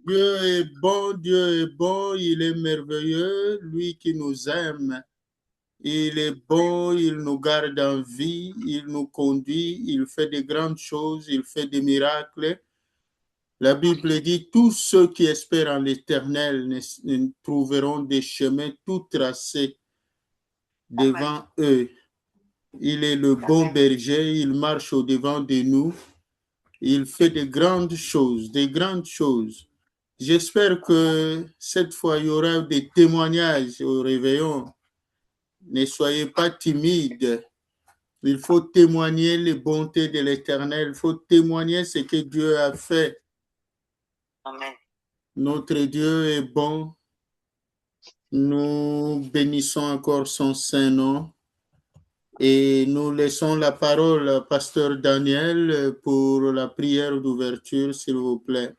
Dieu est bon, il est merveilleux, lui qui nous aime. Il est bon, il nous garde en vie, il nous conduit, il fait de grandes choses, il fait des miracles. La Bible dit, tous ceux qui espèrent en l'Éternel ne trouveront des chemins tout tracés devant eux. Il est le bon berger, il marche au-devant de nous, il fait de grandes choses, des grandes choses. J'espère que cette fois, il y aura des témoignages au réveillon. Ne soyez pas timides. Il faut témoigner les bontés de l'Éternel. Il faut témoigner ce que Dieu a fait. Amen. Notre Dieu est bon. Nous bénissons encore son saint nom. Et nous laissons la parole à Pasteur Daniel pour la prière d'ouverture, s'il vous plaît.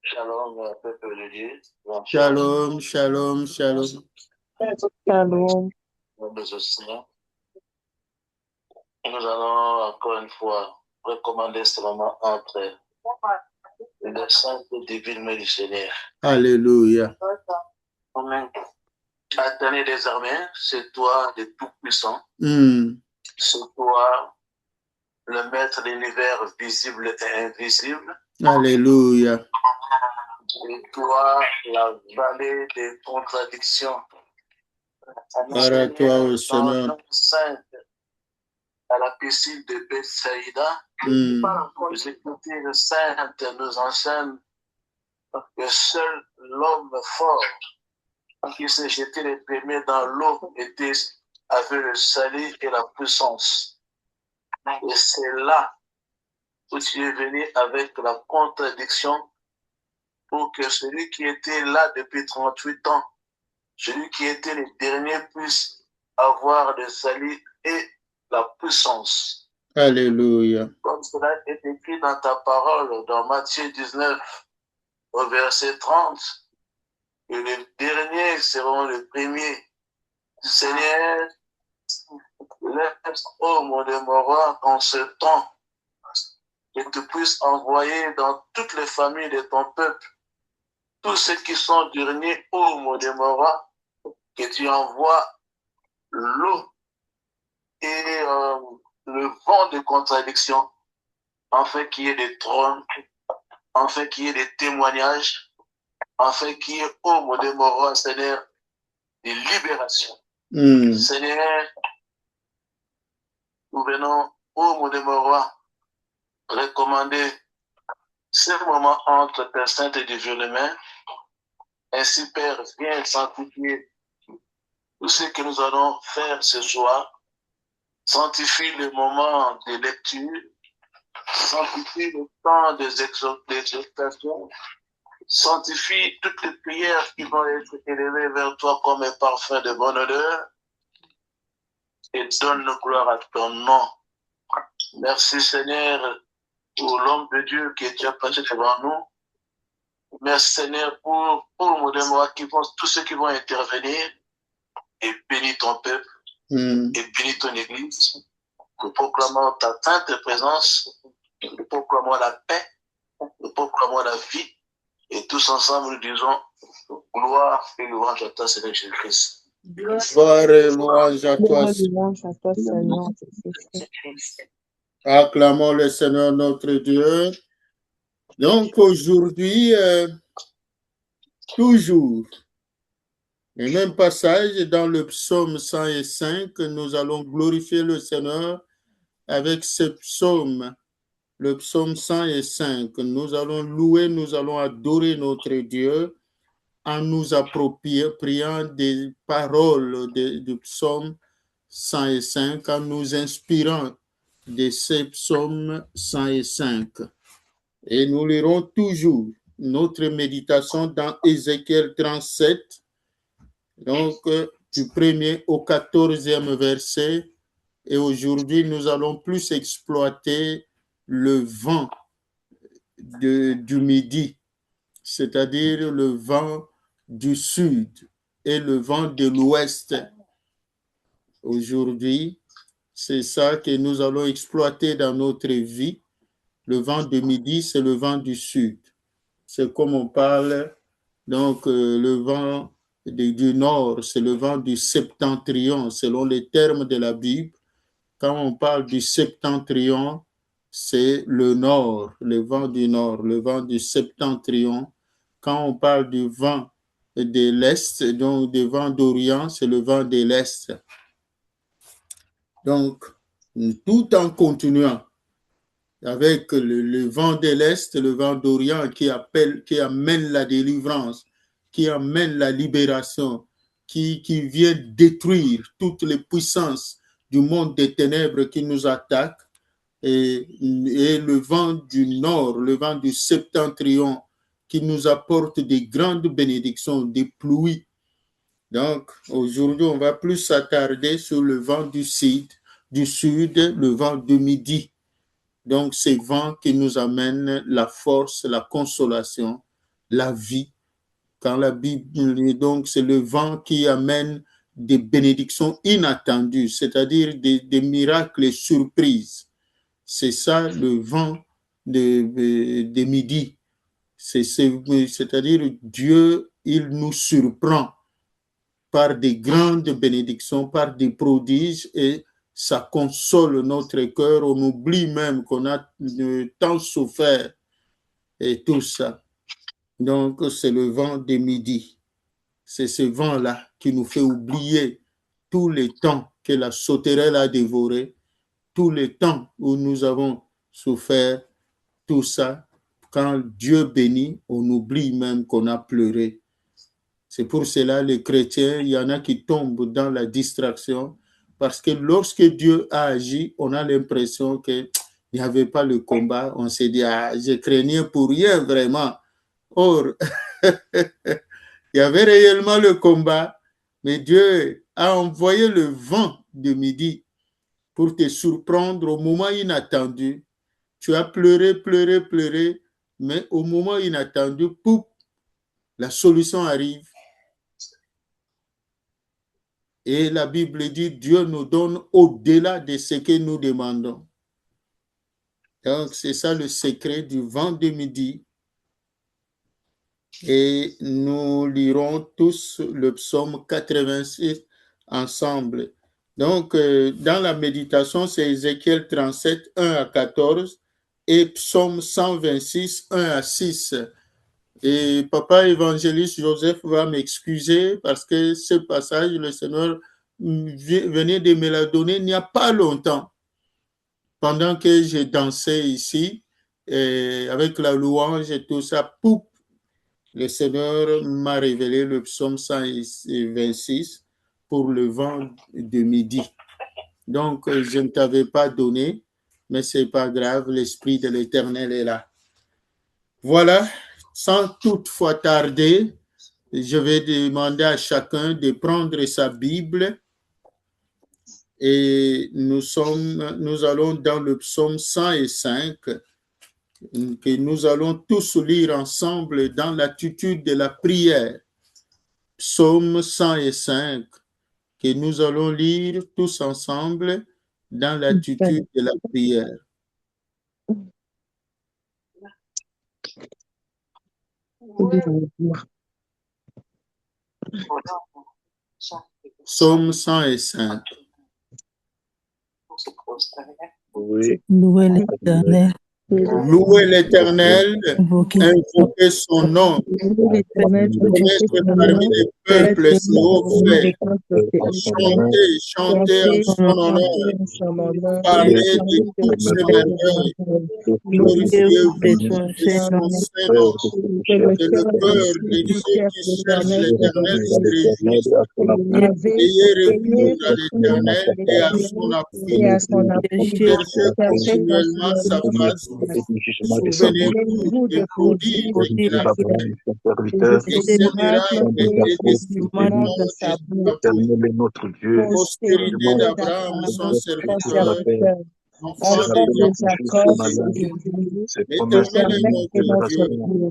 Shalom, peuple de Dieu. Shalom, shalom, shalom. Shalom. Nous allons encore une fois recommander ce moment entre les saintes divines mains du Seigneur. Alléluia. Amen. Attendez désormais, c'est toi le Tout-Puissant. C'est toi le Maître de l'univers visible et invisible. Alléluia. Et toi, la vallée des contradictions. Gloire à toi, ô Seigneur. Sainte, à la piscine de Bethsaïda, les Écritures saintes nous enseignent que seul l'homme fort qui s'est jeté les premiers dans l'eau avait le salut et la puissance. Et c'est là où tu es venu avec la contradiction pour que celui qui était là depuis 38 ans, celui qui était le dernier, puisse avoir le salut et la puissance. Alléluia. Comme cela est écrit dans ta parole, dans Matthieu 19, au verset 30, que les derniers seront les premiers. Seigneur, laisse, ô mon roi, en ce temps, que tu puisses envoyer dans toutes les familles de ton peuple, tous ceux qui sont derniers, ô mon roi, que tu envoies l'eau et le vent de contradiction, afin qu'il y ait des trônes, afin qu'il y ait des témoignages, afin qu'il y ait, ô mon roi, Seigneur, des libérations. Seigneur, nous venons, ô mon roi, recommander ce moment entre tes saintes et divines mains. Ainsi, Père, viens sanctifier tout ce que nous allons faire ce soir. Sanctifie le moment de lecture, sanctifie le temps des exhortations, sanctifie toutes les prières qui vont être élevées vers toi comme un parfum de bonne odeur et donne gloire à ton nom. Merci Seigneur pour l'homme de Dieu qui est passé devant nous. Merci Seigneur pour tous ceux qui vont intervenir et bénis ton peuple et bénis ton église. Nous proclamons ta sainte présence, nous proclamons la paix, nous proclamons la vie et tous ensemble nous disons gloire et louange à toi Seigneur Jésus-Christ. Gloire et louange à toi, Seigneur. Acclamons le Seigneur notre Dieu. Donc aujourd'hui, toujours, le même passage dans le psaume 105, nous allons glorifier le Seigneur avec ce psaume, le psaume 105. Nous allons louer, nous allons adorer notre Dieu en nous appropriant des paroles du psaume 105, en nous inspirant de ces psaumes 105. Et nous lirons toujours notre méditation dans Ézéchiel 37, donc du 1er au 14e verset. Et aujourd'hui, nous allons plus exploiter le vent du midi, c'est-à-dire le vent du sud et le vent de l'ouest. Aujourd'hui, c'est ça que nous allons exploiter dans notre vie Le vent de midi, c'est le vent du sud. C'est comme on parle, donc le vent du nord, c'est le vent du septentrion, selon les termes de la Bible. Quand on parle du septentrion, c'est le nord, le vent du nord, le vent du septentrion. Quand on parle du vent de l'est, donc du vent d'Orient, c'est le vent de l'est. Donc, tout en continuant avec le vent de l'est, le vent d'Orient qui amène la délivrance, qui amène la libération, qui vient détruire toutes les puissances du monde des ténèbres qui nous attaquent, et le vent du nord, le vent du septentrion qui nous apporte des grandes bénédictions, des pluies. Donc, aujourd'hui, on va plus s'attarder sur le vent du sud, le vent de midi. Donc, ces vents qui nous amènent la force, la consolation, la vie. Quand la Bible, donc, c'est le vent qui amène des bénédictions inattendues, c'est-à-dire des miracles et surprises. C'est ça le vent de midi. C'est-à-dire Dieu, il nous surprend par des grandes bénédictions, par des prodiges, et ça console notre cœur. On oublie même qu'on a tant souffert et tout ça. Donc, c'est le vent de midi. C'est ce vent-là qui nous fait oublier tous les temps que la sauterelle a dévoré, tous les temps où nous avons souffert, tout ça. Quand Dieu bénit, on oublie même qu'on a pleuré. C'est pour cela, les chrétiens, il y en a qui tombent dans la distraction, parce que lorsque Dieu a agi, on a l'impression qu'il n'y avait pas le combat. On s'est dit, ah, je craignais pour rien vraiment. Or, il y avait réellement le combat, mais Dieu a envoyé le vent de midi pour te surprendre au moment inattendu. Tu as pleuré, pleuré, pleuré, mais au moment inattendu, pouf, la solution arrive. Et la Bible dit, Dieu nous donne au-delà de ce que nous demandons. Donc, c'est ça le secret du vent de midi. Et nous lirons tous le psaume 86 ensemble. Donc, dans la méditation, c'est Ézéchiel 37, 1 à 14 et psaume 126, 1 à 6. Et papa évangéliste Joseph va m'excuser parce que ce passage, le Seigneur venait de me la donner il n'y a pas longtemps. Pendant que j'ai dansé ici, avec la louange et tout ça, pouf, le Seigneur m'a révélé le psaume 126 pour le vent de midi. Donc, je ne t'avais pas donné, mais ce n'est pas grave, l'Esprit de l'Éternel est là. Voilà, sans toutefois tarder, je vais demander à chacun de prendre sa Bible et nous allons dans le psaume 105 que nous allons tous lire ensemble dans l'attitude de la prière. Psaume 105 que nous allons lire tous ensemble dans l'attitude de la prière. Psaume 105. Louez l'Éternel. Louez l'Éternel, invoquez son nom, connaître parmi les peuples ses hauts faits, chantez en son honneur, parlez de toutes ses merveilles, glorifiez-vous de son Saint-Nom, que le cœur de ceux qui cherchent l'Éternel se réjouisse. Ayez recours à l'Éternel et à son appui, cherchez continuellement sa face. Souvenez-vous des prodiges qu'il a fait, et ses miracles et des suppléments de sa bouche. Postérité d'Abraham, son serviteur, enfant de Jacob. L'Éternel est notre Dieu,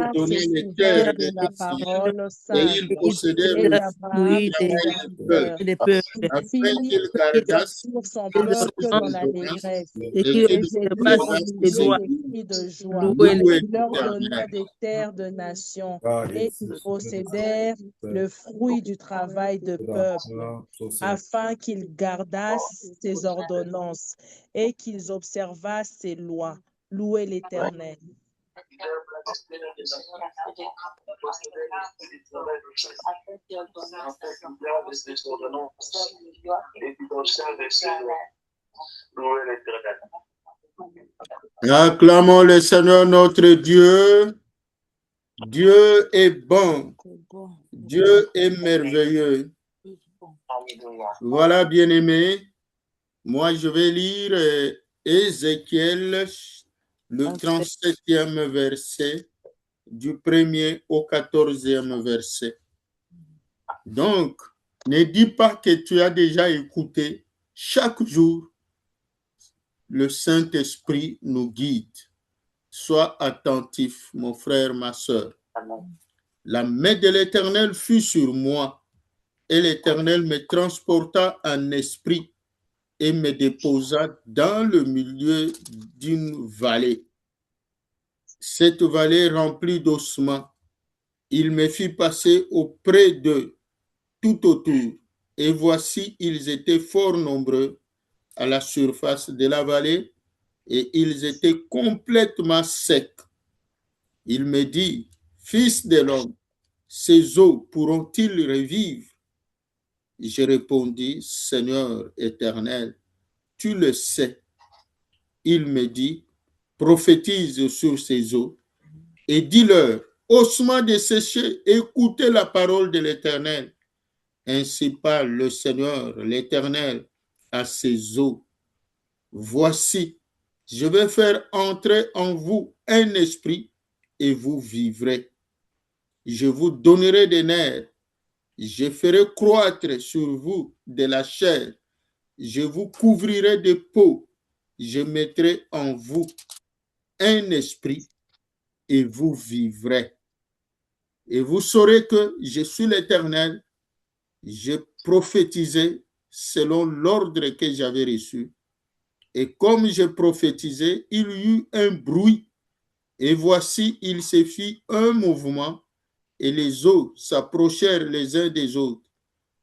Isaac donné se les souvint terres de la des Syriens parole et sainte il possédait et le d'Abraham Oui, son travail du peuple, serviteur. Il afin fit qu'il gardasse sortir son et peuple dans ses l'allégresse ordonnances et et qui qu'il et observa jésus observasse ses oubliait ses lois, des lois. cris de joie. louait Louez Il leur l'Éternel. donna des terres de nations et ils possédèrent le fruit du travail de peuple, afin qu'ils gardassent ses ordonnances et qu'ils observassent ses lois. Louez l'Éternel. Acclamons le Seigneur notre Dieu. Dieu est bon. Dieu est merveilleux. Alléluia. Voilà, bien-aimés. Moi, je vais lire Ézéchiel, le 37e verset, du 1er au 14e verset. Donc, ne dis pas que tu as déjà écouté. Chaque jour, le Saint-Esprit nous guide. Sois attentif, mon frère, ma sœur. Amen. La main de l'Éternel fut sur moi, et l'Éternel me transporta en esprit et me déposa dans le milieu d'une vallée. Cette vallée remplie d'ossements, il me fit passer auprès d'eux tout autour, et voici, ils étaient fort nombreux à la surface de la vallée, et ils étaient complètement secs. Il me dit, Fils de l'homme, ces eaux pourront-ils revivre? Je répondis, Seigneur éternel, tu le sais. Il me dit, prophétise sur ces eaux et dis-leur, ossements desséchés, écoutez la parole de l'Éternel. Ainsi parle le Seigneur, l'Éternel, à ces eaux. Voici, je vais faire entrer en vous un esprit et vous vivrez. Je vous donnerai des nerfs. Je ferai croître sur vous de la chair. Je vous couvrirai de peau. Je mettrai en vous un esprit et vous vivrez. Et vous saurez que je suis l'Éternel. Je prophétisais selon l'ordre que j'avais reçu. Et comme je prophétisais, il y eut un bruit. Et voici, il se fit un mouvement et les eaux s'approchèrent les uns des autres.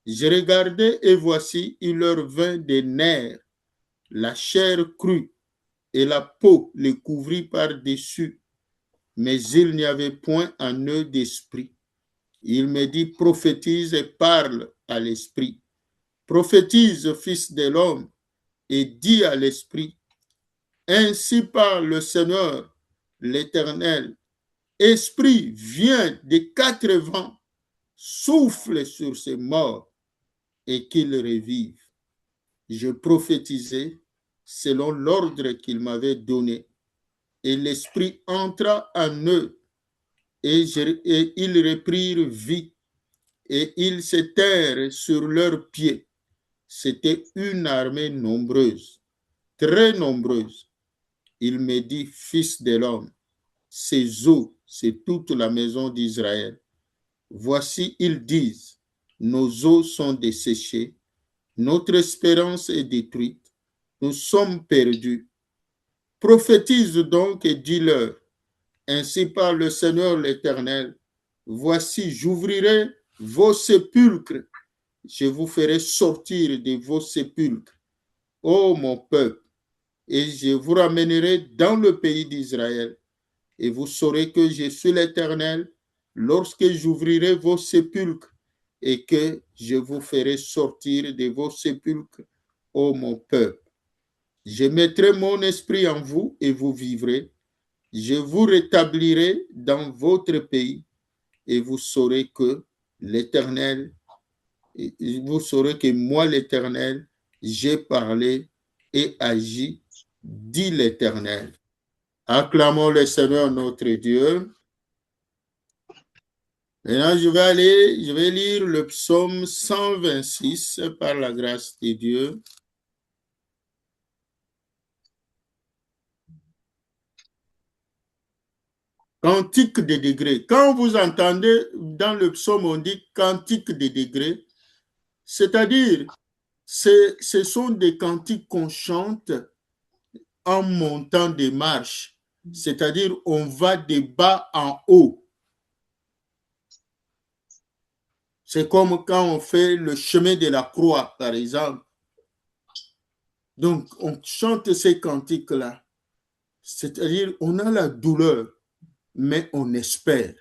Je regardai et voici, il leur vint des nerfs. La chair crut et la peau les couvrit par-dessus. Mais il n'y avait point en eux d'esprit. Il me dit, prophétise et parle à l'esprit. Prophétise, fils de l'homme, et dis à l'esprit, ainsi parle le Seigneur, l'Éternel. Esprit, viens des quatre vents, souffle sur ces morts et qu'ils revivent. Je prophétisais selon l'ordre qu'il m'avait donné, et l'Esprit entra en eux, et ils reprirent vie, et ils s'étèrent sur leurs pieds. C'était une armée nombreuse, très nombreuse. Il me dit, fils de l'homme, ces eaux, c'est toute la maison d'Israël. Voici, ils disent, nos eaux sont desséchées, notre espérance est détruite, nous sommes perdus. Prophétise donc et dis-leur, ainsi parle le Seigneur l'Éternel, voici, j'ouvrirai vos sépulcres, je vous ferai sortir de vos sépulcres, ô mon peuple, et je vous ramènerai dans le pays d'Israël, et vous saurez que je suis l'Éternel lorsque j'ouvrirai vos sépulcres et que je vous ferai sortir de vos sépulcres, ô mon peuple. Je mettrai mon esprit en vous et vous vivrez. Je vous rétablirai dans votre pays et vous saurez que l'Éternel, vous saurez que moi l'Éternel, j'ai parlé et agi, dit l'Éternel. Acclamons le Seigneur notre Dieu. Maintenant, je vais lire le psaume 126 par la grâce de Dieu. Cantique des degrés. Quand vous entendez dans le psaume, on dit cantique des degrés, c'est-à-dire, ce sont des cantiques qu'on chante en montant des marches, c'est-à-dire on va de bas en haut. C'est comme quand on fait le chemin de la croix, par exemple. Donc, on chante ces cantiques-là. C'est-à-dire, on a la douleur, mais on espère.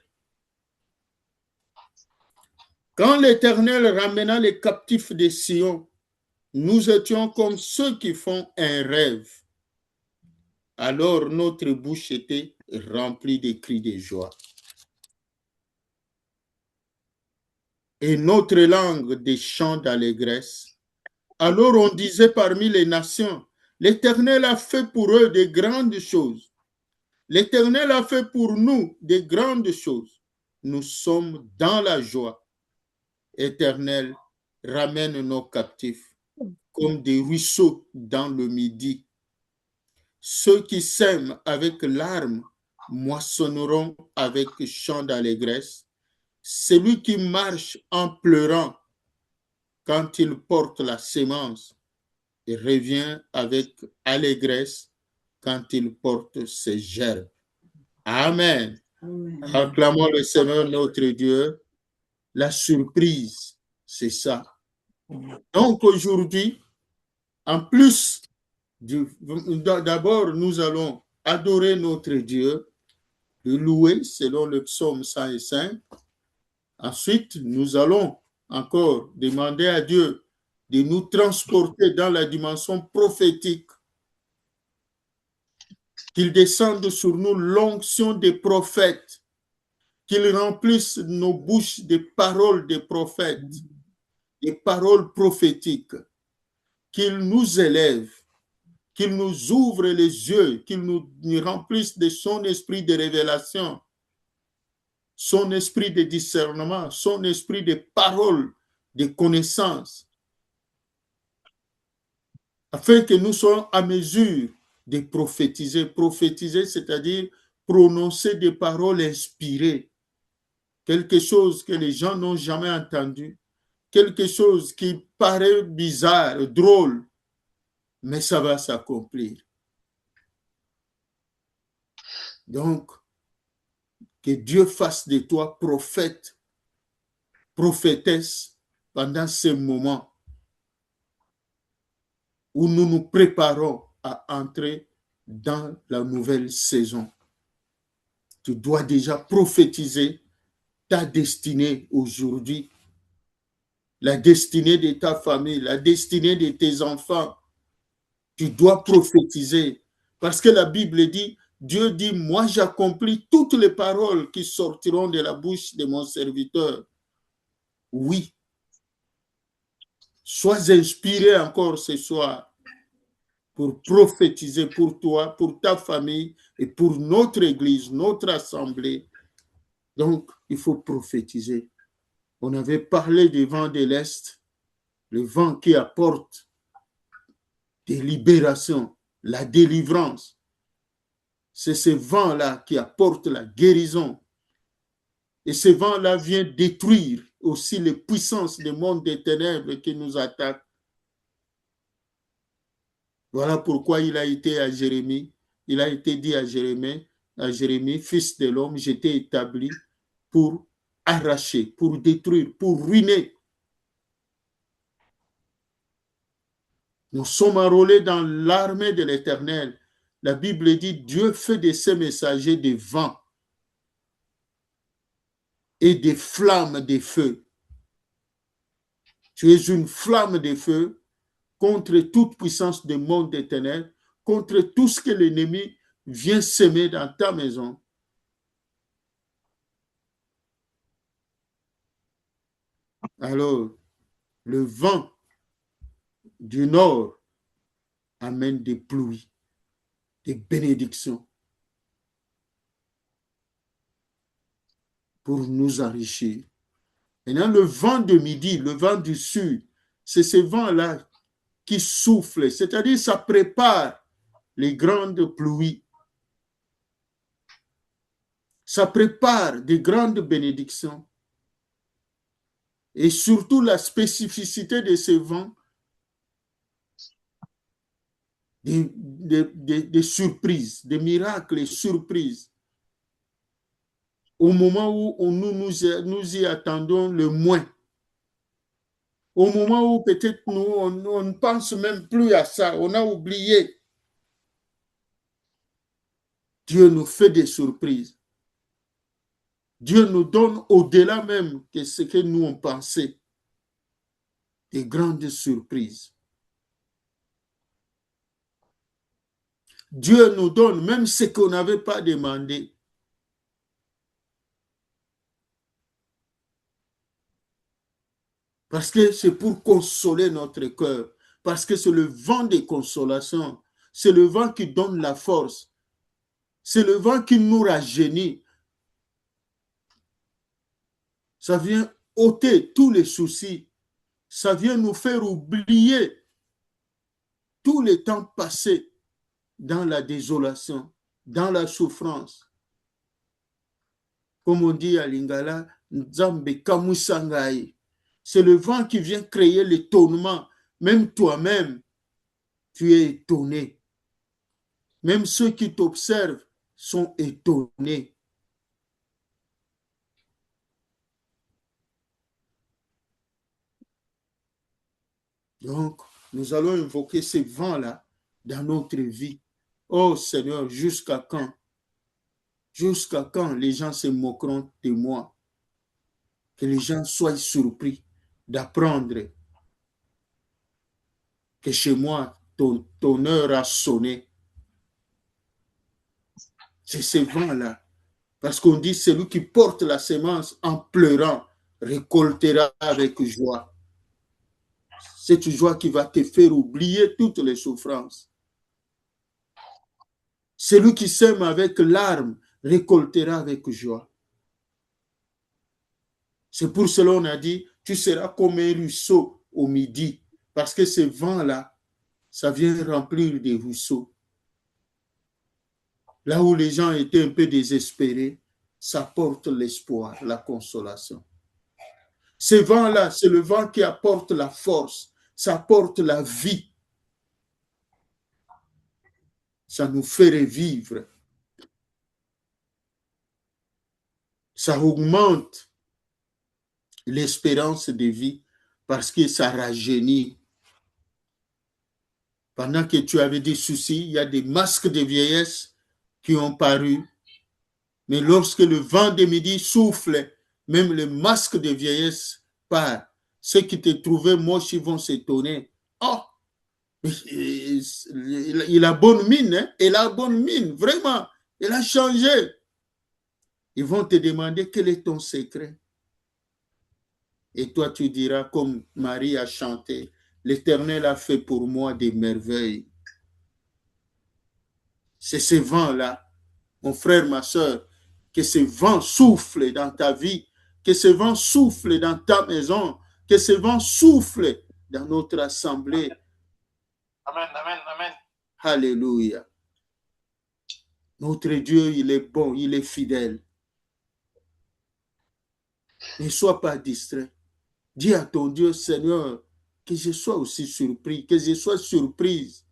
Quand l'Éternel ramena les captifs de Sion, nous étions comme ceux qui font un rêve. Alors notre bouche était remplie de cris de joie. et notre langue des chants d'allégresse. Alors on disait parmi les nations, l'Éternel a fait pour eux de grandes choses. L'Éternel a fait pour nous de grandes choses. Nous sommes dans la joie. Éternel, ramène nos captifs comme des ruisseaux dans le midi. Ceux qui sèment avec larmes moissonneront avec chant d'allégresse. Celui qui marche en pleurant quand il porte la sémence et revient avec allégresse quand il porte ses gerbes. Amen. Acclamons le Seigneur notre Dieu. La surprise, c'est ça. Donc aujourd'hui, en plus, d'abord, nous allons adorer notre Dieu, le louer selon le psaume 105. Ensuite, nous allons encore demander à Dieu de nous transporter dans la dimension prophétique, qu'il descende sur nous l'onction des prophètes, qu'il remplisse nos bouches des paroles des prophètes, des paroles prophétiques, qu'il nous élève, qu'il nous ouvre les yeux, qu'il nous remplisse de son esprit de révélation, son esprit de discernement, son esprit de parole, de connaissance, afin que nous soyons à mesure de prophétiser. Prophétiser, c'est-à-dire prononcer des paroles inspirées, quelque chose que les gens n'ont jamais entendu, quelque chose qui paraît bizarre, drôle, mais ça va s'accomplir. Donc, que Dieu fasse de toi prophète, prophétesse pendant ces moments où nous nous préparons à entrer dans la nouvelle saison. Tu dois déjà prophétiser ta destinée aujourd'hui, la destinée de ta famille, la destinée de tes enfants. Tu dois prophétiser parce que la Bible dit, Dieu dit, moi j'accomplis toutes les paroles qui sortiront de la bouche de mon serviteur. Oui. Sois inspiré encore ce soir pour prophétiser pour toi, pour ta famille et pour notre église, notre assemblée. Donc, il faut prophétiser. On avait parlé du vent de l'Est, le vent qui apporte des libérations, la délivrance. C'est ce vent-là qui apporte la guérison. Et ce vent-là vient détruire aussi les puissances du monde des ténèbres qui nous attaquent. Voilà pourquoi il a été à Jérémie, il a été dit à Jérémie, fils de l'homme, j'étais établi pour arracher, pour détruire, pour ruiner. Nous sommes enrôlés dans l'armée de l'Éternel. La Bible dit, Dieu fait de ses messagers des vents et des flammes de feu. Tu es une flamme de feu contre toute puissance du monde des ténèbres, contre tout ce que l'ennemi vient semer dans ta maison. Alors, le vent du nord amène des pluies, des bénédictions pour nous enrichir. Maintenant, le vent de midi, le vent du sud, c'est ce vent-là qui souffle, c'est-à-dire ça prépare les grandes pluies. Ça prépare des grandes bénédictions. Et surtout la spécificité de ce vent, des surprises, des miracles et surprises. Au moment où nous y attendons le moins. Au moment où peut-être on ne pense même plus à ça, on a oublié. Dieu nous fait des surprises. Dieu nous donne au-delà même de ce que nous on pensait, des grandes surprises. Dieu nous donne même ce qu'on n'avait pas demandé. Parce que c'est pour consoler notre cœur. Parce que c'est le vent des consolations. C'est le vent qui donne la force. C'est le vent qui nous rajeunit. Ça vient ôter tous les soucis. Ça vient nous faire oublier tous les temps passés dans la désolation, dans la souffrance. Comme on dit à Lingala, Nzambe Kamusangai. C'est le vent qui vient créer l'étonnement. Même toi-même, tu es étonné. Même ceux qui t'observent sont étonnés. Donc, nous allons invoquer ces vents-là dans notre vie. Oh Seigneur, jusqu'à quand? Jusqu'à quand les gens se moqueront de moi? Que les gens soient surpris d'apprendre que chez moi, ton heure a sonné. C'est ces vents-là. Parce qu'on dit, celui qui porte la semence en pleurant récoltera avec joie. Cette joie qui va te faire oublier toutes les souffrances. Celui qui sème avec larmes récoltera avec joie. C'est pour cela qu'on a dit, tu seras comme un ruisseau au midi. Parce que ce vent-là, ça vient remplir des ruisseaux. Là où les gens étaient un peu désespérés, ça porte l'espoir, la consolation. Ce vent-là, c'est le vent qui apporte la force, ça apporte la vie. Ça nous fait revivre. Ça augmente l'espérance de vie parce que ça rajeunit. Pendant que tu avais des soucis, il y a des masques de vieillesse qui ont paru. Mais lorsque le vent de midi souffle, même le masque de vieillesse part. Ceux qui te trouvaient moche, ils vont s'étonner. Oh, il a bonne mine, hein? Il a bonne mine, vraiment. Il a changé. Ils vont te demander quel est ton secret. Et toi, tu diras, comme Marie a chanté, l'Éternel a fait pour moi des merveilles. C'est ce vent-là, mon frère, ma soeur, que ce vent souffle dans ta vie, que ce vent souffle dans ta maison, que ce vent souffle dans notre assemblée. Amen, amen, amen. Alléluia. Notre Dieu, il est bon, il est fidèle. Ne sois pas distrait. Dis à ton Dieu, Seigneur, que je sois aussi surpris, que je sois surprise.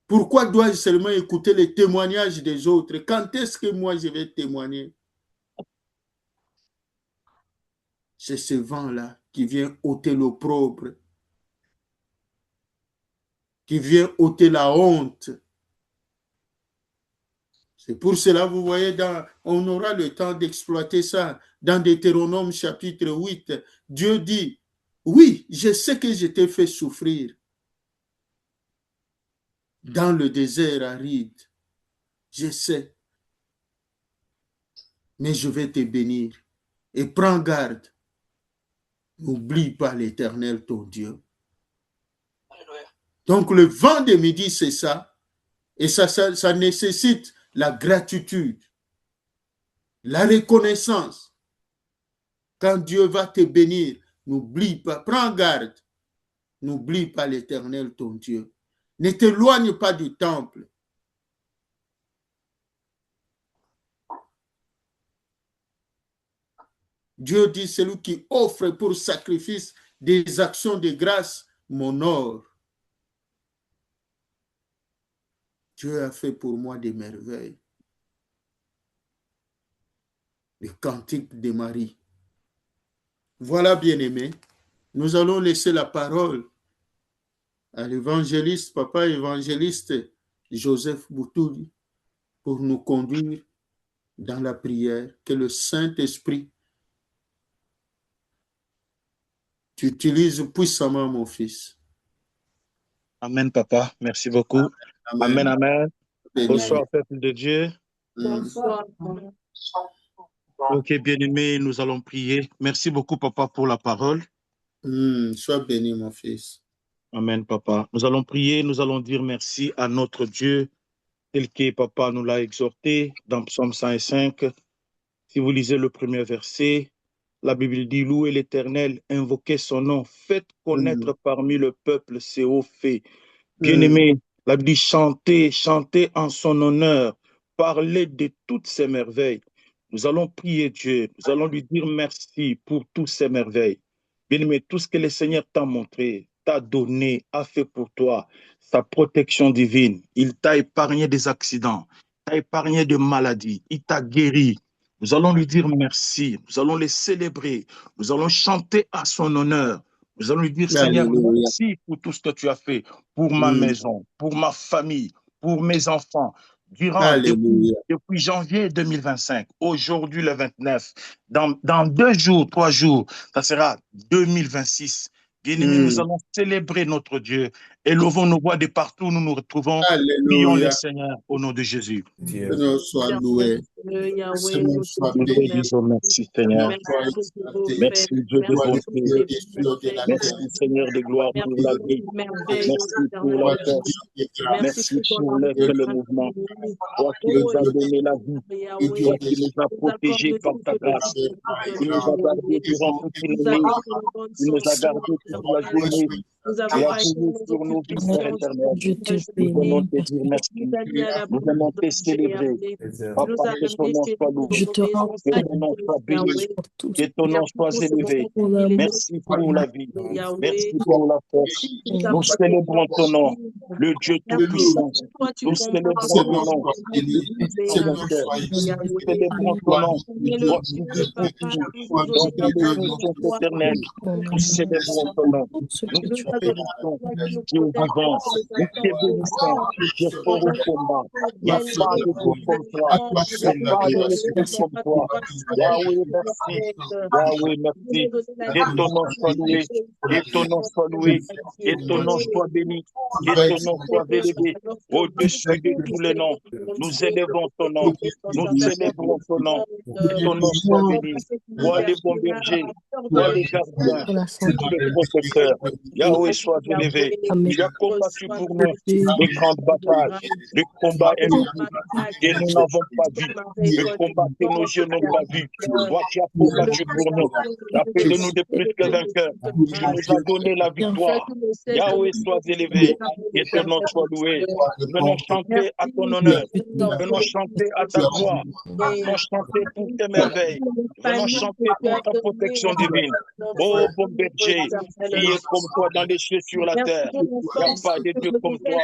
Pourquoi dois-je seulement écouter les témoignages des autres? Quand est-ce que moi je vais témoigner? C'est ce vent-là qui vient ôter l'opprobre, qui vient ôter la honte. C'est pour cela, vous voyez, on aura le temps d'exploiter ça. Dans Deutéronome chapitre 8, Dieu dit, oui, je sais que je t'ai fait souffrir dans le désert aride. Je sais. Mais je vais te bénir. Et prends garde. N'oublie pas l'Éternel, ton Dieu. Donc le vent de midi, c'est ça. Et ça nécessite la gratitude, la reconnaissance. Quand Dieu va te bénir, n'oublie pas, prends garde. N'oublie pas l'Éternel, ton Dieu. Ne t'éloigne pas du temple. Dieu dit, celui qui offre pour sacrifice des actions de grâce m'honore. Dieu a fait pour moi des merveilles. Le cantique de Marie. Voilà, bien-aimés, nous allons laisser la parole à l'évangéliste, papa évangéliste Joseph Boutouli, pour nous conduire dans la prière. Que le Saint-Esprit t'utilise puissamment, mon fils. Amen, papa. Merci beaucoup. Amen, amen. Béni. Bonsoir, peuple de Dieu. Bonsoir. Ok, bien-aimé, nous allons prier. Merci beaucoup, papa, pour la parole. Sois béni, mon fils. Amen, papa. Nous allons prier, nous allons dire merci à notre Dieu, tel que papa nous l'a exhorté dans Psaume 105. Si vous lisez le premier verset, la Bible dit, louez l'Éternel, invoquez son nom, faites connaître parmi le peuple ses hauts faits. Bien-aimé, la Bible dit, chantez, chantez en son honneur, parlez de toutes ses merveilles. Nous allons prier Dieu, nous allons lui dire merci pour toutes ses merveilles. Bien-aimé, tout ce que le Seigneur t'a montré, t'a donné, a fait pour toi, sa protection divine, il t'a épargné des accidents, t'a épargné de maladies, il t'a guéri. Nous allons lui dire merci, nous allons le célébrer, nous allons chanter à son honneur. Nous allons lui dire, Seigneur, merci pour tout ce que tu as fait, pour ma maison, pour ma famille, pour mes enfants. Depuis janvier 2025, aujourd'hui le 29, dans 2 jours, 3 jours, ça sera 2026. Bien-aimés, nous allons célébrer notre Dieu. Élevons nos voix de partout où nous nous retrouvons. Prions le Seigneur au nom de Jésus. Seigneur soit loué. Seigneur soit Nous te béni. disons merci, Seigneur. Merci, Dieu de bonté. Merci, Seigneur de gloire, pour la vie. Merci pour la force. Merci pour l'être et le mouvement. Toi qui nous as donné la vie. Toi qui nous as protégés par ta grâce. Tu nous as gardés durant toute une nuit. Tu nous as gardés toute la journée. Tu as veillé sur nos vies, Père éternel. Nous allons te dire merci. Nous allons te célébrer. Papa, que ton nom soit loué. Que ton nom soit béni. Que ton nom soit élevé. Merci pour la vie. Merci pour la force. Nous célébrons ton nom, le Dieu Tout-Puissant. Nous célébrons ton nom, le Tout-Puissant. Nous célébrons ton nom, toi qui vis pour tout, dans ta bénédiction éternelle. Nous célébrons ton nom. Nous te bénissons, Dieu vivant. Nous te bénissons, Dieu fort au combat. Il n'y a pas de Dieu comme toi. Il n'y a pas de Dieu comme toi. Yahweh, merci. Yahweh, merci. Que ton nom soit loué. Que ton nom soit loué. Que ton nom soit béni. Que ton nom soit élevé. Au-dessus de tous les noms, nous élevons ton nom. Nous célébrons ton nom. Que ton nom soit béni. Toi les bons bergers, toi les gardiens, les protecteurs. Yahweh soit élevé. Tu as combattu pour nous les grandes batailles, le combat invisible que nous n'avons pas vu, le combat que nos yeux n'ont pas vu. Toi qui as combattu pour nous, tu as fait de nous des plus que vainqueurs. Tu nous as donné la victoire. Yahweh soit élevé et ton nom soit loué. Venons chanter à ton honneur. Venons chanter à ta gloire. Venons chanter pour tes merveilles. Venons chanter pour ta protection divine. Oh, bon berger, qui est comme toi dans les cieux sur la terre. Il n'y a pas de Dieu comme toi.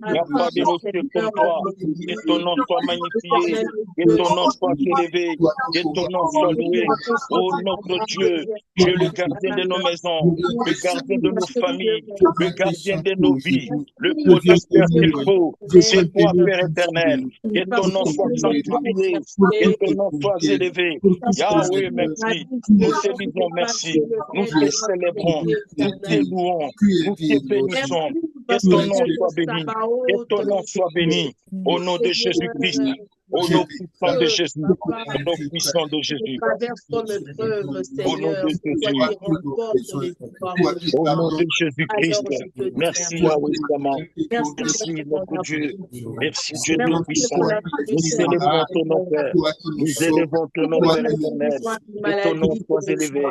Il n'y a pas de rocher comme toi. Que ton nom soit magnifié. Que ton nom soit élevé. Que ton nom soit loué. Oh, notre Dieu, tu es le gardien de nos maisons, le gardien de nos familles, le gardien de nos vies, le protecteur qu'il faut. C'est toi, Père éternel. Que ton nom soit sanctifié. Que ton nom soit élevé. Yahweh, merci. Nous te disons merci. Nous te célébrons. Nous te louons. Nous te bénissons. Que ton nom soit béni. Que ton nom soit béni. Au nom de Jésus-Christ. Au nom puissant de Jésus. Au nom puissant de Jésus. Au nom de Jésus. Au nom de Jésus-Christ. Merci Yahweh Sama. Merci notre Dieu. Merci Dieu Tout-Puissant. Nous célébrons ton nom, Père. Nous élevons ton nom, Père éternel. Que ton nom soit élevé.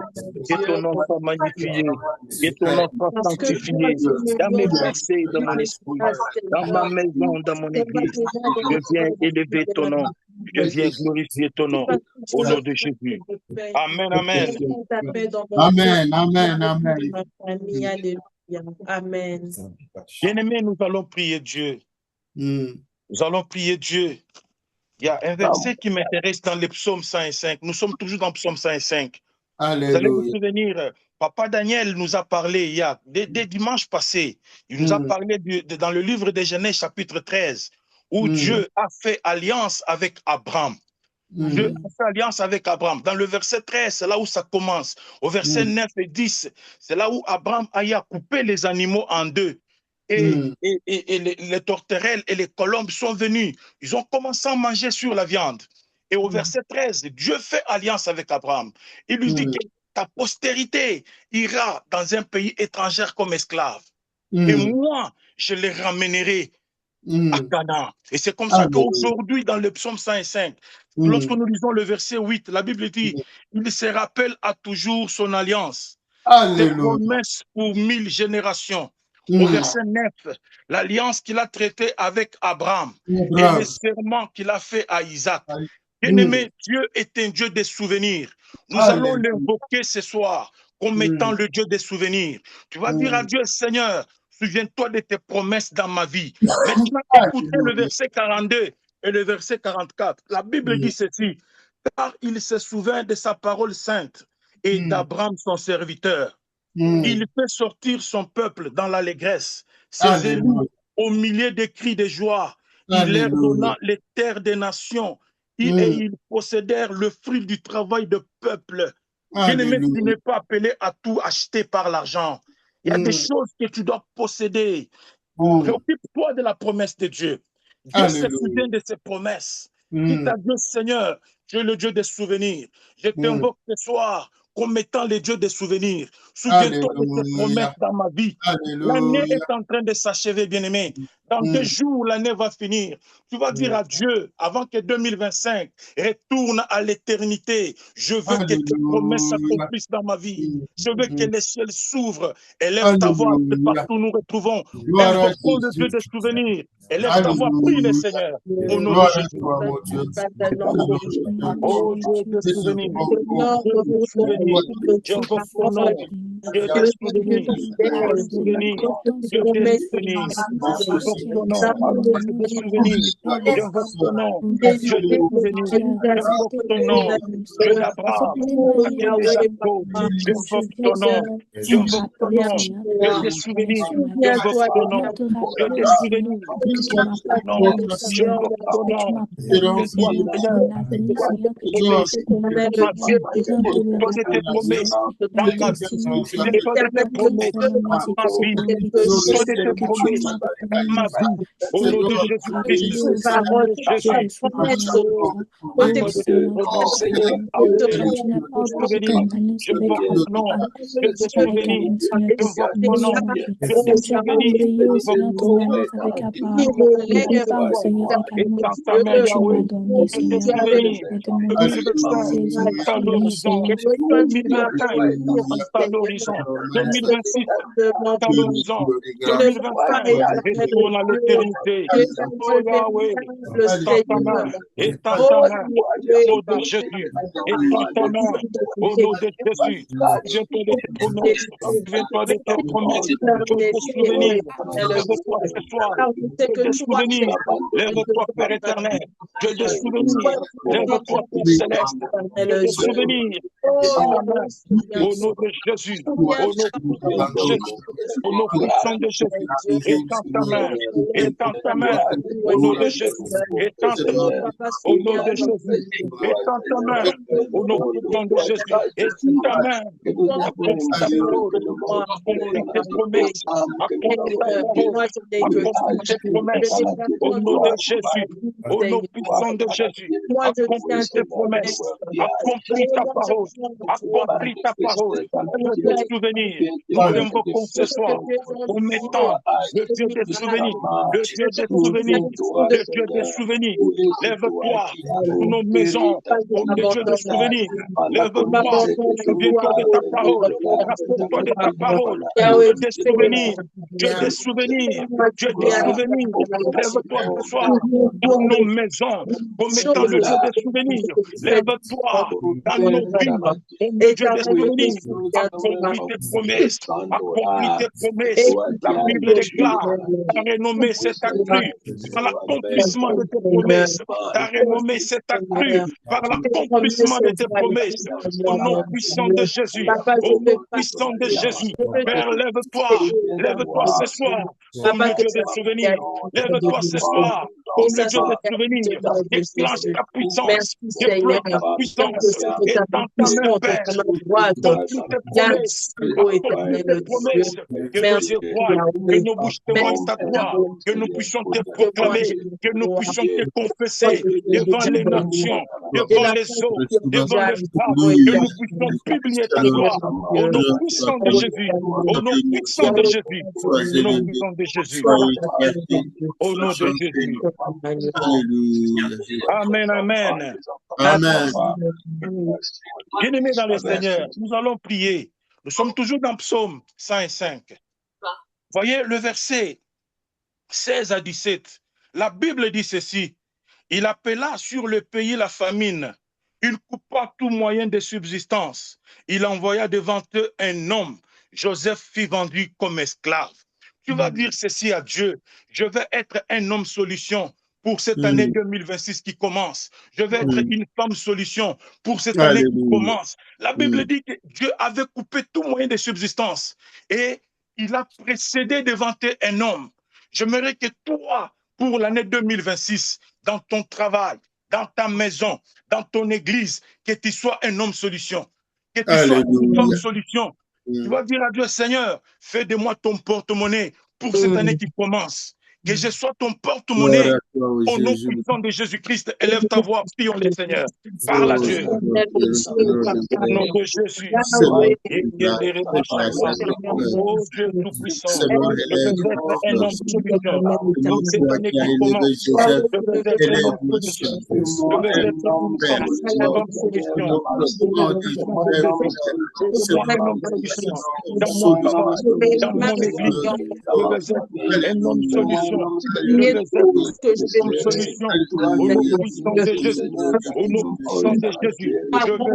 Que ton nom soit magnifié. Que ton nom soit sanctifié. Dans mes pensées, dans mon esprit, dans ma maison, dans mon église, je viens élever ton nom. Je viens glorifier ton nom. Au nom de Jésus. Amen, amen. Amen, amen, amen. Amen. Bien-aimés, nous allons prier Dieu. Nous allons prier Dieu. Il y a un verset qui m'intéresse dans les psaumes 105. Nous sommes toujours dans psaume 105. Alléluia. Vous allez vous souvenir, Papa Daniel nous a parlé il y a des dimanches passés. Il nous a parlé dans le livre de Genèse chapitre 13, où Dieu a fait alliance avec Abraham. Dieu a fait alliance avec Abraham. Dans le verset 13, c'est là où ça commence. Au verset 9 et 10, c'est là où Abraham a coupé les animaux en deux. Et les tourterelles et les colombes sont venus. Ils ont commencé à manger sur la viande. Et au verset 13, Dieu fait alliance avec Abraham. Il lui dit que ta postérité ira dans un pays étranger comme esclave. Et moi, je les ramènerai à Canaan. Et c'est comme ça qu'aujourd'hui, dans le psaume 105, lorsque nous lisons le verset 8, la Bible dit, il se rappelle à toujours son alliance, ses promesses pour 1000 générations. Au verset 9, l'alliance qu'il a traitée avec Abraham et le serment qu'il a fait à Isaac. Bien-aimé, Dieu est un Dieu des souvenirs. Nous allons l'invoquer ce soir comme étant le Dieu des souvenirs. Tu vas dire à Dieu, Seigneur, souviens-toi de tes promesses dans ma vie. Maintenant, écoutez le verset 42 et le verset 44. La Bible dit ceci, car il se souvient de sa parole sainte et d'Abraham son serviteur. Il fait sortir son peuple dans l'allégresse, ses élus au milieu des cris de joie. Il leur donna les terres des nations et ils possédèrent le fruit du travail de peuple. Bien-aimé, tu n'es pas appelé à tout acheter par l'argent. Il y a des choses que tu dois posséder. Préoccupe-toi de la promesse de Dieu. Dieu se souvient de ses promesses. Dites à Dieu, Seigneur, tu es le Dieu des souvenirs. Je t'invoque ce soir comme étant le Dieu des souvenirs. Souviens-toi de tes promesses dans ma vie. L'année est en train de s'achever, bien-aimé. Dans 2 jours, l'année va finir. Tu vas dire à Dieu, avant que 2025 retourne à l'éternité, je veux que tes promesses s'accomplissent dans ma vie. Je veux que les ciels s'ouvrent. Élève ta voix de partout nous retrouvons. Invoquons le Dieu des souvenirs. Élève ta voix, prie le Seigneur. Au nom de Jésus. Oh Dieu des souvenirs. Dieu des souvenirs. J'invoque ton nom. Dieu des souvenirs. Dieu des souvenirs. Dieu des souvenirs. J'invoque ton nom. Dieu des souvenirs. J'invoque ton nom. Dieu des souvenirs. J'invoque ton nom. Dieu d'Abraham. Dieu de Jacob. J'invoque ton nom. J'invoque ton nom. Dieu des souvenirs. J'invoque ton nom. Dieu des souvenirs. J'invoque ton nom. Que toi, Seigneur, tes promesses dans ma vie. Tes promesses dans ma vie. Tes promesses dans ma vie. Au nom de Jésus-Christ. À l'horizon, 2026, à l'horizon, 2025, retourne à l'éternité. Oh Yahweh, étends ta main, étends ta main, au nom de Jésus, étends ta main, au nom de Jésus. Souviens-toi de tes promesses, souviens-toi de tes promesses, de tes souvenirs, lève-toi ce soir, de tes souvenirs, lève-toi Père éternel, de tes souvenirs, lève-toi Père céleste, de tes souvenirs, au nom de Jésus, au nom de Jésus, au nom puissant de Jésus, étends ta main, au nom de Jésus, étends ta main, au nom de Jésus, étends ta main, au nom puissant de Jésus, étends ta main, accomplis ta parole, accomplis tes promesses, accomplis ta parole, accomplis tes promesses, au nom de Jésus, au nom puissant de Jésus, accomplis tes promesses, accomplis ta parole, accomplis ta parole, tes souvenirs, nous invoquons ce soir, en mettant le Dieu des souvenirs, le Dieu des souvenirs, le Dieu des souvenirs, lève-toi pour nos maisons, comme le Dieu des souvenirs, lève-toi, souviens-toi de ta parole, rappelle-toi de ta parole, Dieu des souvenirs, Dieu des souvenirs, Dieu des souvenirs, lève-toi ce soir dans nos maisons, comme étant le Dieu des souvenirs, lève-toi dans nos vies, comme le Dieu des souvenirs, accomplis tes promesses, accomplis tes promesses, la Bible déclare, ta renommée s'est accrue par l'accomplissement de tes promesses, ta renommée s'est accrue par l'accomplissement de tes promesses, au nom puissant de Jésus, au nom puissant de Jésus, Père, lève-toi ce soir, comme le Dieu des souvenirs, lève-toi ce soir, comme le Dieu des souvenirs, déclenche ta puissance, déploie ta puissance, et dans ta main, Père, accomplis tes promesses, accomplis tes promesses, que nos yeux voient, que nos bouches témoignent ta gloire, que nous puissions te proclamer, que nous puissions te confesser devant les nations, devant les eaux, devant les femmes, que nous puissions publier ta gloire. Au nom puissant de Jésus, au nom puissant de Jésus, au nom puissant de Jésus, au nom de Jésus. Amen, amen. Amen. Bien-aimés dans le Seigneur, nous allons prier. Nous sommes toujours dans Psaume 105. Voyez le verset 16 à 17. La Bible dit ceci. Il appela sur le pays la famine. Il coupa tout moyen de subsistance. Il envoya devant eux un homme. Joseph fut vendu comme esclave. Tu vas dire ceci à Dieu. Je vais être un homme solution pour cette année 2026 qui commence. Je vais être une femme solution pour cette année qui commence. La Bible dit que Dieu avait coupé tout moyen de subsistance et il a précédé devant eux un homme. J'aimerais que toi, pour l'année 2026, dans ton travail, dans ta maison, dans ton église, que tu sois un homme solution, que tu sois une femme solution. Tu vas dire à Dieu, Seigneur, fais de moi ton porte-monnaie pour cette année qui commence. Que je sois ton porte-monnaie au nom puissant de Jésus-Christ. Élève ta voix, prions le Seigneur. Parle à Dieu. Au nom de Jésus. Oh Dieu tout-puissant, je veux être un homme solution. Pour cette année qui commence, je veux être un homme solution. Je veux être un homme solution. Un homme solution. Dans mon travail, dans mon église, je veux être un homme solution. Je veux être un homme solution. Au nom puissant de Jésus. Au nom puissant de Jésus. Je veux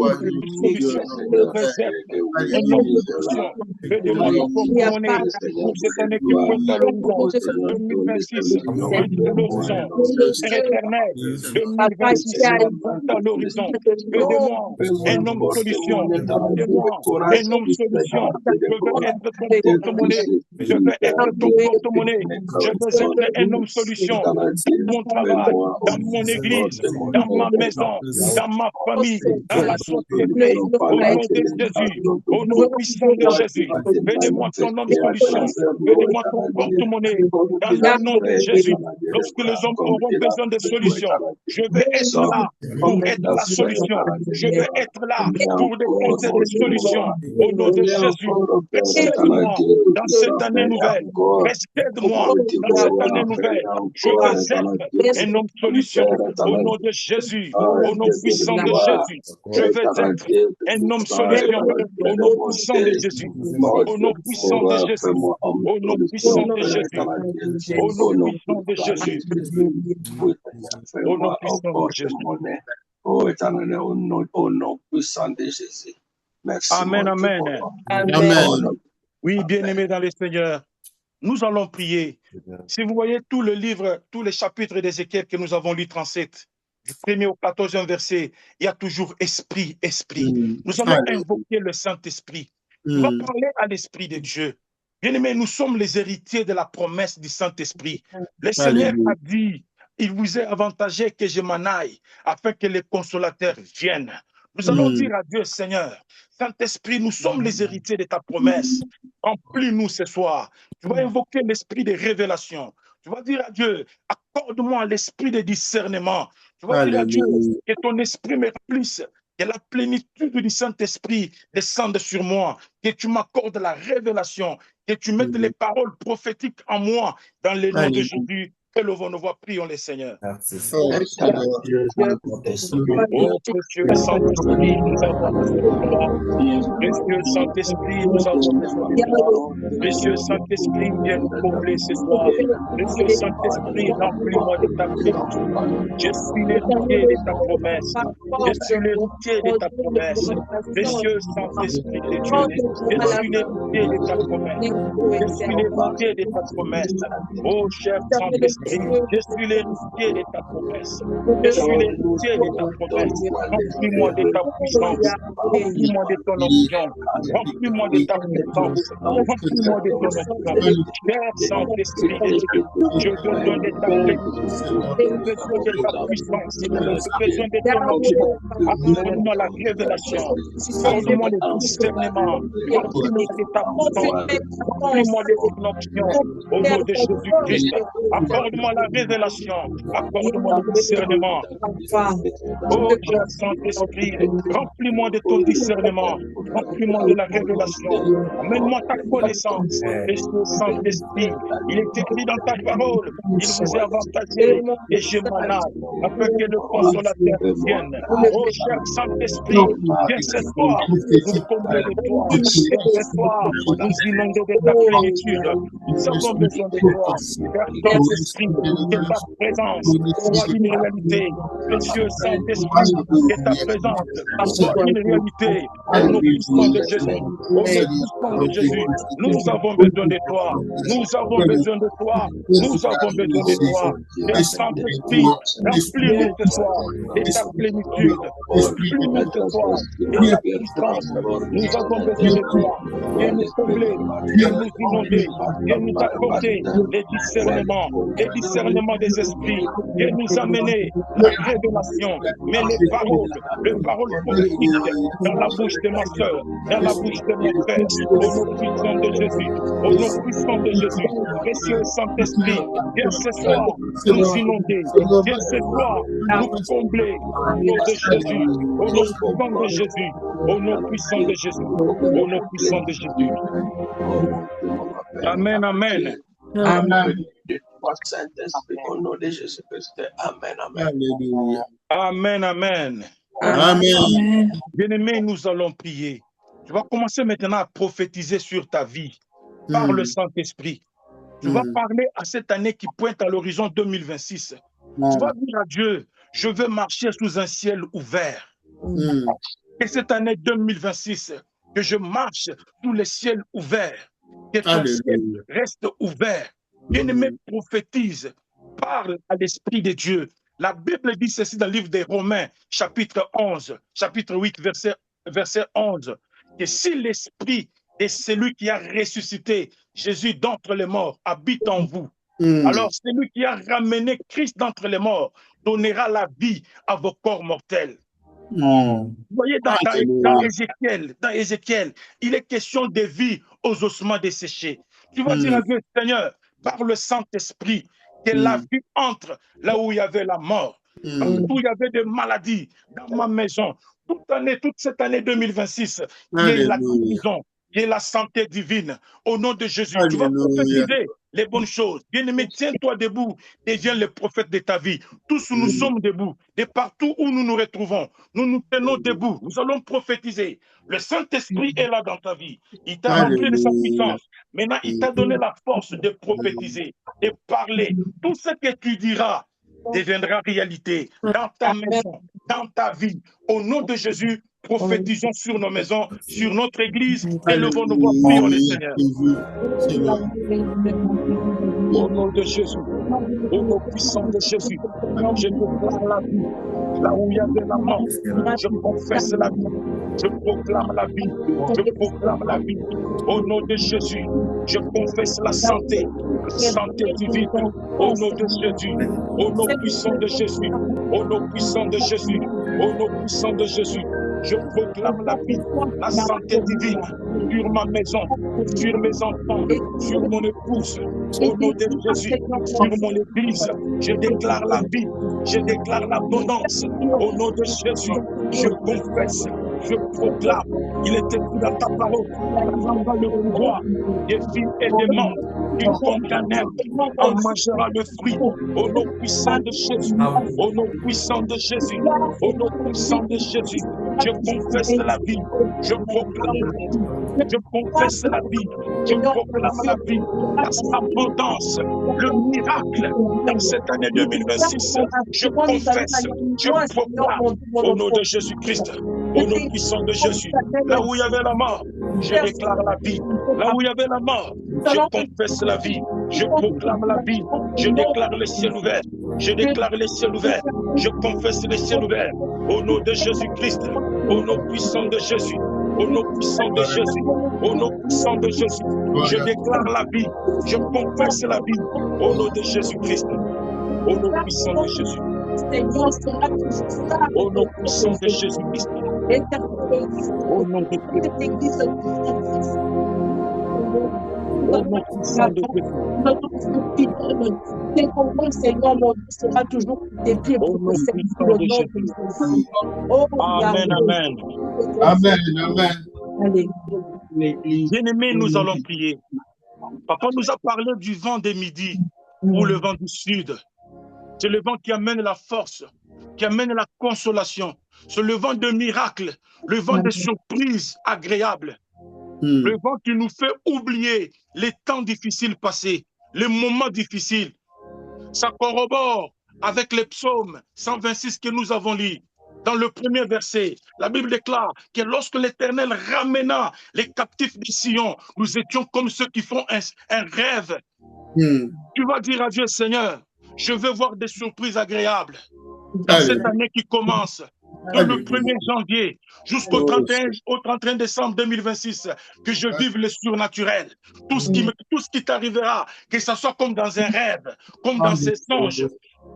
être une solution. Je veux être un homme solution. Fais-moi ton porte-monnaie pour cette année qui pointe à l'horizon. 2026, pointe à l'horizon. Père éternel, 2026 pointe à l'horizon. Fais-moi un homme solution. Fais-moi un homme solution. Je veux être ton porte-monnaie. Je veux être ton porte-monnaie. Je veux être un homme solution dans mon travail, dans mon église, dans ma maison, dans ma famille, dans la société. Au nom de Jésus, au nom puissant de Jésus, fais-moi ton homme solution, fais-moi ton porte-monnaie dans le nom de Jésus. Lorsque les hommes auront besoin de solutions, je vais être là pour être la solution. Je vais être là pour déposer des solutions. Au nom de Jésus, précède-moi dans cette année nouvelle. Précède-moi dans cette année nouvelle. Je vais être un homme solution. Au nom de Jésus, au nom puissant de Jésus, je vais être un homme solution. Au nom puissant de Jésus, au nom puissant de Jésus, au nom puissant de Jésus, au nom puissant de Jésus, au nom puissant de Jésus. Oh, éternel, au nom puissant de Jésus. Merci. Amen, amen. Amen. Oui, bien-aimés dans le Seigneur, nous allons prier. Si vous voyez tout le livre, tous les chapitres d'Ézéchiel que nous avons lus 37, du 1er au 14e verset, il y a toujours esprit, esprit. Nous allons invoquer le Saint-Esprit. On va parler à l'Esprit de Dieu. Bien-aimés, nous sommes les héritiers de la promesse du Saint-Esprit. Le Seigneur a dit, il vous est avantagé que je m'en aille, afin que les consolateurs viennent. Nous allons dire à Dieu, Seigneur, Saint-Esprit, nous sommes les héritiers de ta promesse. Remplis-nous ce soir. Tu vas invoquer l'esprit de révélation. Tu vas dire à Dieu, accorde-moi l'esprit de discernement. Tu vas dire à Dieu, que ton esprit me remplisse, que la plénitude du Saint-Esprit descende sur moi, que tu m'accordes la révélation, que tu mettes les paroles prophétiques en moi, dans le nom de Jésus. Élevons nos voix, prions les Seigneurs. Oh, précieux Saint-Esprit, nous avons besoin de toi. Précieux Saint-Esprit, nous avons besoin de toi. Précieux Saint-Esprit, viens nous combler ce soir. Précieux Saint-Esprit, remplis-moi de ta plénitude. Je suis l'héritier de ta promesse. Je suis l'héritier de ta promesse. Précieux Saint-Esprit de Dieu, je suis l'héritier de ta promesse. Je suis l'héritier de ta promesse. Oh, cher Saint-Esprit, je suis l'héritier de ta promesse. Je suis l'héritier de ta promesse. Remplis-moi de ta puissance. Remplis-moi de ton onction. Remplis-moi de ta puissance. Remplis-moi de ton onction. Cher Saint-Esprit de Dieu, je veux donner ta plénitude. Je veux de ta puissance. Je veux de ton onction. Accorde-moi la révélation. Accorde-moi le discernement. Remplis-moi de ta puissance. Remplis-moi de ton onction. Au nom de Jésus-Christ. Accorde Donne-moi la révélation. Accorde-moi le discernement. Oh, cher Saint-Esprit, remplis-moi de ton discernement. Remplis-moi de la révélation. Amène-moi ta connaissance. Précieux Saint-Esprit, il est écrit dans ta parole. Il vous est avantagé et je malade, afin que le consolateur vienne. Oh, cher Saint-Esprit, viens cette fois nous combler de toi. Viens cette fois nous inonder de ta plénitude. Nous avons besoin de toi. Cher Saint-Esprit, que ta présence soit une réalité. Précieux Saint-Esprit, que ta présence soit une réalité. Au nom puissant de Jésus. Au nom puissant de Jésus. Nous avons besoin de toi. Nous avons besoin de toi. Nous avons besoin de toi. Cher Saint-Esprit, remplis-nous ce soir de ta plénitude. Remplis-nous ce soir de ta puissance. Nous avons besoin de toi. Viens nous combler, viens nous inonder, viens nous apporter les discernements des esprits. Viens nous amener la révélation. Mais les paroles prophétiques dans la bouche de ma soeur, dans la bouche de mon frère, au nom puissant de Jésus, au nom puissant de Jésus. Précieux Saint-Esprit, viens ce soir nous inonder, viens ce soir nous combler, au nom de Jésus, au nom puissant de Jésus, au nom puissant de Jésus, au nom puissant de Jésus. Amen, amen. Amen. Saint-Esprit, au nom de Jésus-Christ. Amen, amen. Amen, amen. Amen. Bien-aimés, nous allons prier. Tu vas commencer maintenant à prophétiser sur ta vie par le Saint-Esprit. Tu vas parler à cette année qui pointe à l'horizon 2026. Tu vas dire à Dieu, je veux marcher sous un ciel ouvert. Et cette année 2026, que je marche sous le ciel ouvert. Que ton ciel reste ouvert. Bien-aimé, prophétise, parle à l'Esprit de Dieu. La Bible dit ceci dans le livre des Romains, chapitre 11, chapitre 8, verset 11, que si l'Esprit de celui qui a ressuscité Jésus d'entre les morts habite en vous, alors celui qui a ramené Christ d'entre les morts donnera la vie à vos corps mortels. Vous voyez, dans Ézéchiel, il est question de vie aux ossements desséchés. Tu vas dire à Dieu, Seigneur, par le Saint-Esprit, que la vie entre là où il y avait la mort, où il y avait des maladies dans ma maison. Toute cette année 2026, il y a la guérison, il y a la santé divine. Au nom de Jésus, tu vas prophétiser les bonnes choses. Bien-aimé, tiens-toi debout, deviens le prophète de ta vie. Tous nous sommes debout, de partout où nous nous retrouvons. Nous nous tenons debout, nous allons prophétiser. Le Saint-Esprit est là dans ta vie. Il t'a rempli de sa puissance. Maintenant, il t'a donné la force de prophétiser, de parler. Tout ce que tu diras deviendra réalité dans ta maison, dans ta vie. Au nom de Jésus, prophétisons sur nos maisons, sur notre église, élevons nos voix, prions le Seigneur. Au nom de Jésus, au nom puissant de Jésus, je déclare la vie. Là où il y avait la mort, je confesse la vie. Je proclame la vie. Je proclame la vie. Au nom de Jésus, je confesse la santé divine. Au nom de Jésus, au nom puissant de Jésus, au nom puissant de Jésus, au nom puissant de Jésus. Je proclame la vie, la santé divine sur ma maison, sur mes enfants, sur mon épouse. Au nom de Jésus, sur mon église, je déclare la vie, je déclare l'abondance. Au nom de Jésus, je confesse, je proclame. Il est écrit dans ta parole, dans le pouvoir des filles et des membres qui condamnèrent, en mangera le fruit. Au nom puissant de Jésus, au nom puissant de Jésus, au nom puissant de Jésus. Je confesse la vie, je proclame la vie, je confesse la vie, je proclame la vie, l'abondance, le miracle dans cette année 2026. Je confesse, je proclame au nom de Jésus-Christ, au nom puissant de Jésus. Là où il y avait la mort, je déclare la vie. Là où il y avait la mort, je confesse la vie, je proclame la vie, je déclare le ciel ouvert, je déclare le ciel ouvert, je confesse le ciel ouvert. Au nom de Jésus-Christ, au nom puissant de Jésus, au nom puissant de Jésus, au nom puissant de Jésus, je déclare la vie, je confesse la vie, au nom de Jésus-Christ, au nom puissant de Jésus, au nom puissant de Jésus-Christ, au nom de Jésus. Au nom puissant de Jésus. C'est comment, Seigneur, mon Dieu sera toujours des pieds pour que c'est le nom de Jésus. Oh, amen, amen. Amen, amen. Bien-aimés, nous allons prier. Papa nous a parlé du vent des midis ou le vent du sud. C'est le vent qui amène la force, qui amène la consolation. C'est le vent de miracles, le vent des surprises agréables. Le vent qui nous fait oublier les temps difficiles passés, les moments difficiles. Ça corrobore avec les psaumes 126 que nous avons lus. Dans le premier verset, la Bible déclare que lorsque l'Éternel ramena les captifs de Sion, nous étions comme ceux qui font un rêve. Tu vas dire à Dieu, Seigneur, je veux voir des surprises agréables dans cette année qui commence. De le 1er janvier jusqu'au 31 décembre 2026, que je vive le surnaturel. Tout ce qui t'arrivera, que ce soit comme dans un rêve, comme dans ces songes.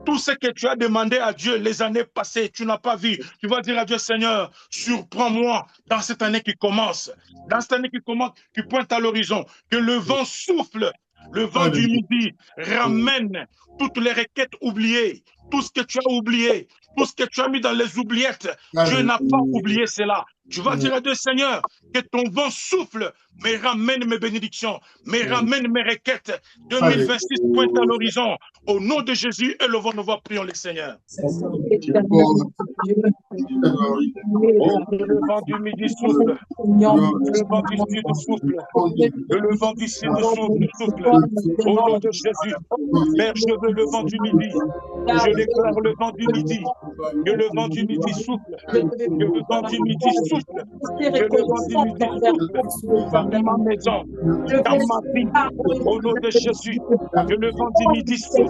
Tout ce que tu as demandé à Dieu les années passées, tu n'as pas vu. Tu vas dire à Dieu, Seigneur, surprends-moi dans cette année qui commence. Dans cette année qui commence, qui pointe à l'horizon. Que le vent souffle, le vent du midi ramène toutes les requêtes oubliées. Tout ce que tu as oublié, tout ce que tu as mis dans les oubliettes, Dieu n'a pas oublié cela. Tu vas dire à Dieu, Seigneur, que ton vent souffle, mais ramène mes bénédictions, mais ramène mes requêtes. 2026 pointe à l'horizon. Au nom de Jésus, élevons nos voix, prions le Seigneur. Oh, que le vent du midi souffle, que le vent du sud souffle, que le vent du sud souffle. Au nom de Jésus, Père, je veux le vent du midi. Je déclare le vent du midi. Que le vent du midi souffle. Que le vent du midi souffle. Que le vent du midi souffle dans ma maison, dans ma vie. Au nom de Jésus, que le vent du midi souffle.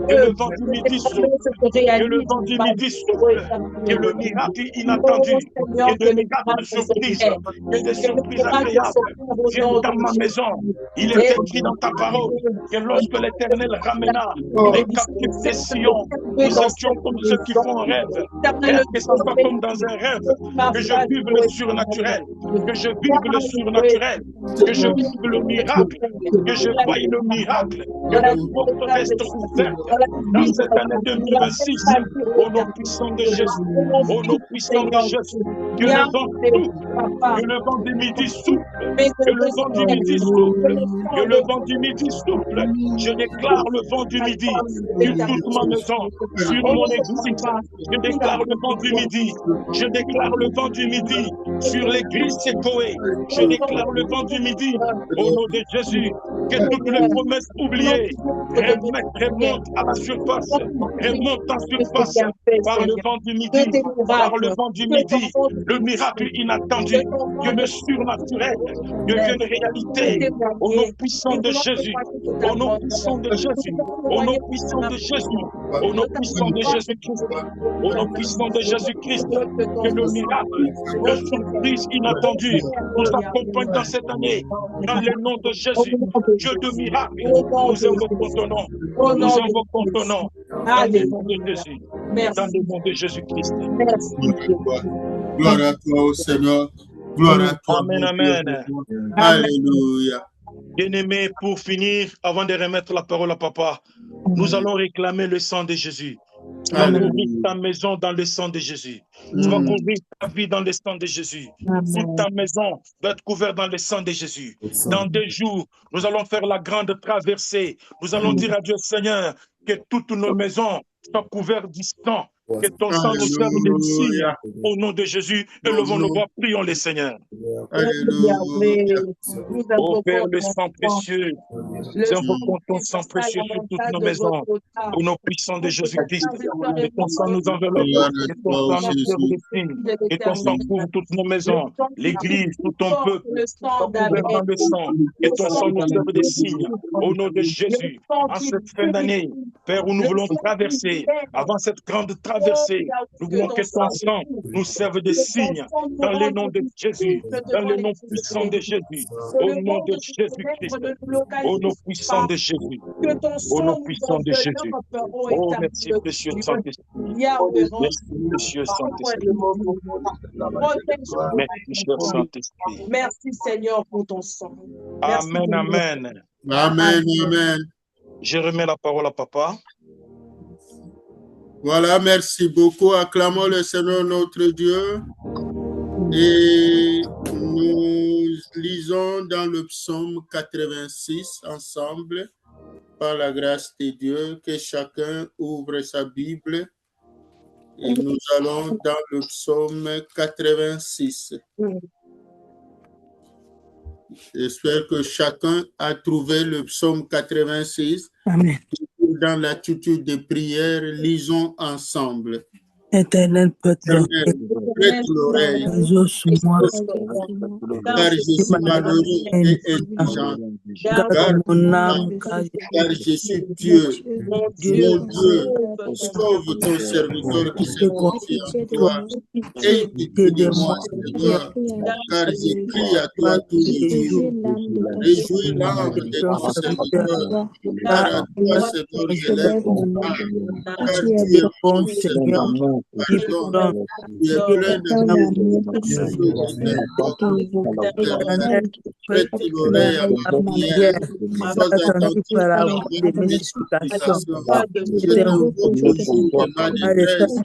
Que le vent du midi souffle. Que le vent du midi souffle. Que le miracle inattendu. Que des miracles surprises. Que des surprises agréables viennent dans ma maison. Il est écrit dans ta parole que lorsque l'Éternel ramena les captifs des Sion, nous étions comme ceux qui font un rêve. Que ce soit comme dans un rêve, que je vive le surnaturel, que je vive le surnaturel, que je vive le miracle, que je voie le miracle, que les portes restent ouvertes dans cette année 2026, au nom puissant de Jésus, au nom puissant de Jésus, que le vent souffle, que le vent du midi souffle, que le vent du midi souffle, que le vent du midi souffle. Je déclare le vent du midi sur toute ma maison, sur mon église. Je déclare le vent du midi. Je déclare le vent du midi sur l'église Sekoé. Je déclare le vent du midi au nom de Jésus. Que toutes les promesses oubliées remontent à la surface, remontent en surface par le vent du midi, par le vent du midi, le miracle inattendu, que le surnaturel devienne réalité au nom puissant de Jésus, au nom puissant de Jésus, au nom puissant de Jésus, au nom puissant de Jésus-Christ, au nom puissant de Jésus-Christ, que le miracle, la surprise inattendue nous accompagne dans cette année, dans le nom de Jésus, Dieu de miracle, nous invoquons ton nom, nous invoquons ton nom, dans le nom de Jésus, dans le nom de Jésus-Christ. Gloire à toi, ô Seigneur. Gloire à toi. Amen, amen. Alléluia. Bien-aimés, pour finir, avant de remettre la parole à papa, nous allons réclamer le sang de Jésus. Tu vas couvrir ta maison dans le sang de Jésus. Tu vas couvrir ta vie dans le sang de Jésus. Toute ta maison doit être couverte dans le sang de Jésus. Dans 2 jours, nous allons faire la grande traversée. Nous allons dire à Dieu, Seigneur, que toutes nos maisons soient couvertes du sang. Que ton sang nous serve de signe. Au nom de Jésus, élevons nos voix, prions le Seigneur. Ô Père, le sang précieux, nous invoquons ton sang précieux sur toutes nos maisons. Au nom puissant de Jésus-Christ, que ton sang nous enveloppe, que ton sang nous serve de signe, que ton sang couvre toutes nos maisons, l'église, tout ton peuple, couvert dans le sang, que ton sang nous serve de signe. Au nom de Jésus, en cette fin d'année, Père, où nous voulons traverser, avant cette grande traversée, traversées. Nous voulons que ton sang nous serve de signe dans le nom de Jésus, dans le nom puissant de Jésus, au nom de Jésus-Christ, au nom puissant de Jésus, au nom puissant de Jésus. Oh, merci, précieux Saint-Esprit. Merci, précieux Saint-Esprit. Merci, cher Saint-Esprit. Merci, Seigneur, pour ton sang. Amen, amen. Amen, amen. Je remets la parole à papa. Voilà, merci beaucoup. Acclamons le Seigneur notre Dieu. Et nous lisons dans le psaume 86 ensemble, par la grâce de Dieu, que chacun ouvre sa Bible. Et nous allons dans le psaume 86. J'espère que chacun a trouvé le psaume 86. Amen. Dans l'attitude de prière, lisons ensemble. Éternel, prête Prête l'oreille, exauce-moi, car je suis malheureux et indigent. garde mon âme, Car je suis pieux. Mon Dieu, sauve ton serviteur qui se confie en toi. Aie pitié de moi, Seigneur, car je crie à toi tous les jours. Réjouis l'âme de ton serviteur, car à toi, Seigneur, je lève mon âme, car tu es bon, Seigneur. Pardon, tu es plein d'amour, prête l'oreille à ma prière, sois attentif à la voix de mes supplications. Je t'invoque au jour de ma détresse,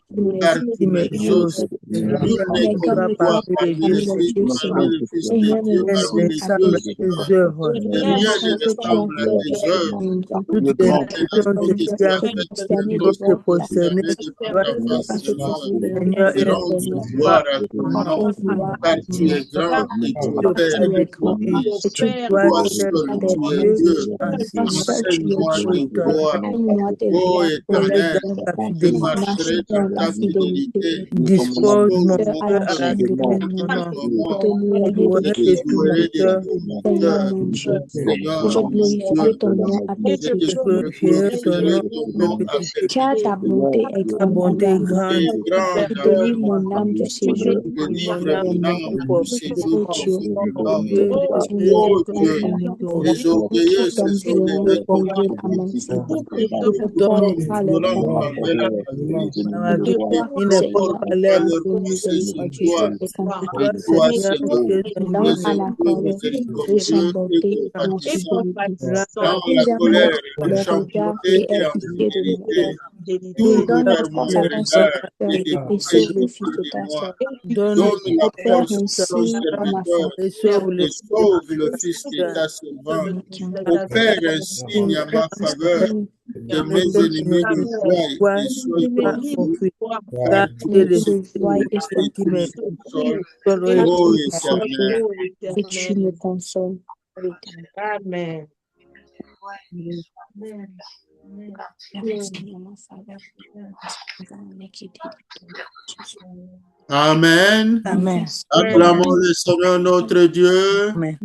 car tu m'exauces. Nul n'est comme toi parmi les fils de Dieu, parmi les dieux. Rien ne ressemble à tes œuvres. Toutes les nations se tiennent se prosterner Seigneur et rendre gloire à ton nom, car tu es grand et tu es Père de promise. Toi seul, tu es Dieu. Enseigne-moi tes voies, ô Éternel, je marcherai dans ta fidélité. Dispose mon cœur à la louange de ton nom. Louange de tout mon cœur. Seigneur, je glorifierai ton nom à je te glorifierai ton nom glorifierai car ta bonté est Ta grande bonté est envers moi. grande. Tu délivres mon âme du séjour. délivre mon âme du séjour Oh Dieu, confortable. tu me Oh Dieu, délivres. les orgueilleux se Donne sont joie levés et contre orgueil à moi. mon sein. Forme Pas le violente corps. envers la patrie. Dans ma vie, De toi, il n'est Seigneur, pas Toi l'air leur pour pousser sur miséricorde, toi. et Et toi, compassion. toi, Seigneur, Seigneur, tu es Dans les à la éprouves colère, riche en miséricordieux et bonté et en compatissants. fidélité. Dans la Préserve-moi colère, en les chant regards bonté et et aie en pitié de moi. fidélité. Tourne Donne vers moi force le à ton regard serviteur et et sauve le fils de de ta moi. sœur. donne Donne la Faire force un à ton signe à ma serviteur famille. et sauve et le sauve le fils de ta servante. Opère un signe à ma faveur, que mes ennemis me voient et soient confus, car car tu tu es me le Se voie secours et et se tu me trouve. consoles, Car tu ô me Éternel. secours et tu me consoles. Amen. Amen. Amen. Acclamons le Seigneur notre Dieu. Amen.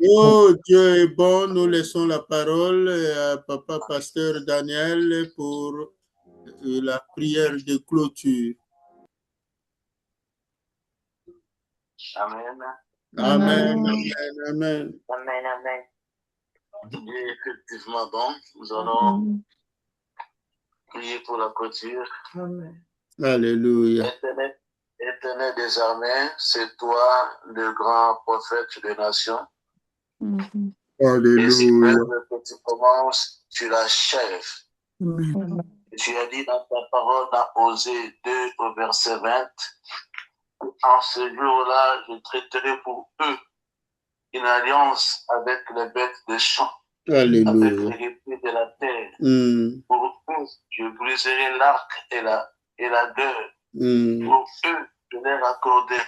Oh, Dieu est bon. Nous laissons la parole à Papa Pasteur Daniel pour la prière de clôture. Amen. Amen, amen, amen. Amen, amen. Il est effectivement bon. Nous allons prier pour la clôture. Alléluia. Éternel des armées, c'est toi le grand prophète des nations. Et si même que tu commences, tu l'achèves. Tu as dit dans ta parole dans Osée 2 au verset 20, en ce jour-là, je traiterai pour eux une alliance avec les bêtes des champs, Alléluia. avec les épées de la terre. Pour eux, je briserai l'arc et la gueule. Pour eux, je leur accorderai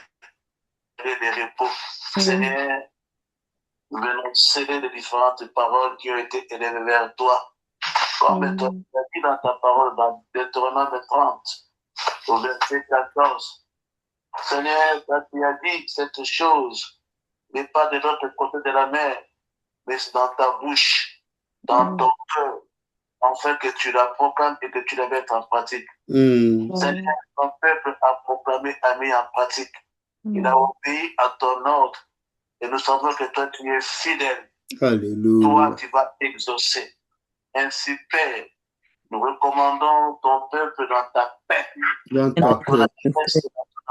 des repos. Seigneur, nous venons sceller les différentes paroles qui ont été élevées vers toi. Comme tu as dit dans ta parole, dans Deutéronome 30, au verset 14. Seigneur, quand tu as dit cette chose, n'est pas de l'autre côté de la mer, mais c'est dans ta bouche, dans ton cœur. enfin que tu la proclames et que tu la mettes en pratique. Seigneur, ton peuple a proclamé, a mis en pratique. Il a obéi à ton ordre. Et nous savons que toi, tu es fidèle. Alléluia. Toi, tu vas exaucer. Ainsi, Père, nous recommandons ton peuple dans ta paix. Dans ta paix.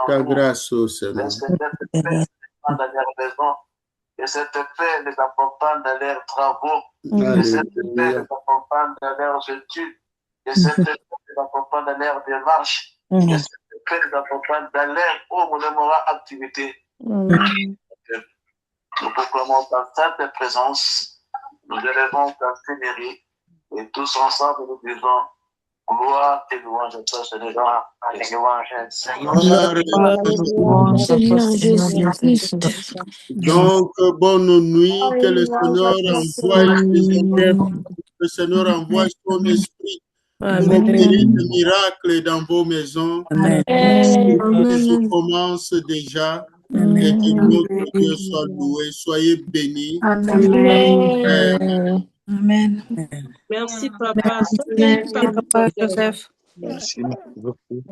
Ta grâce, ô Seigneur. Que cette paix les accompagne dans leur maison. Que cette paix les accompagne dans leurs travaux. Que cette paix les accompagne dans leurs études. Que cette paix les accompagne dans leurs démarches. Que cette paix les accompagne dans leurs activités. Nous proclamons ta sainte présence. Nous élevons ta Seigneurie. Et tous ensemble, nous disons gloire et louange à toi, Seigneur. Donc, bonne nuit, que le Seigneur envoie ses épreuves, le Seigneur envoie son esprit pour opérer des miracles dans vos maisons. Jésus commence déjà et que notre Dieu soit loué. Soyez bénis. Amen. Amen. Merci, Papa. Soyez Papa Joseph. Merci beaucoup.